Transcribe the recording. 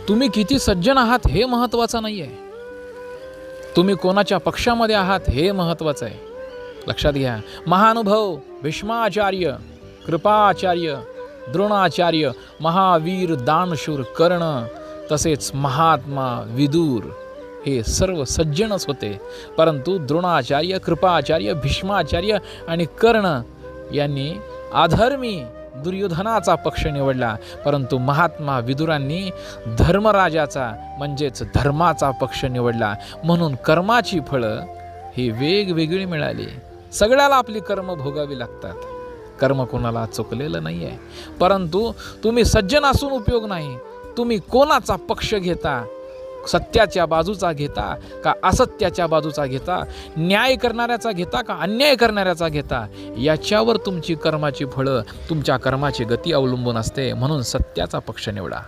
तुम्ही किती सज्जन आहात हे महत्त्वाचं नाही आहे, तुम्ही कोणाच्या पक्षामध्ये आहात हे महत्त्वाचं आहे. लक्षात घ्या. महानुभव भीष्माचार्य, कृपाचार्य, द्रोणाचार्य, महावीर दानशूर कर्ण, तसेच महात्मा विदूर हे सर्व सज्जनच होते. परंतु द्रोणाचार्य, कृपाचार्य, भीष्माचार्य आणि कर्ण यांनी अधर्मी दुर्योधनाचा पक्ष निवडला. परंतु महात्मा विदुरांनी धर्मराजाचा म्हणजेच धर्माचा पक्ष निवडला. म्हणून कर्माची फळं ही वेगवेगळी मिळाली. सगळ्याला आपली कर्म भोगावी लागतात. कर्म कोणाला चुकलेलं नाही आहे. परंतु तुम्ही सज्जन असून उपयोग नाही. तुम्ही कोणाचा पक्ष घेता, सत्याच्या बाजूचा घेता का असत्याच्या बाजूचा घेता, न्याय करणाऱ्याचा घेता का अन्याय करणाऱ्याचा घेता, याच्यावर तुमची कर्माची फळं, तुमच्या कर्माची गती अवलंबून असते. म्हणून सत्याचा पक्ष निवडा.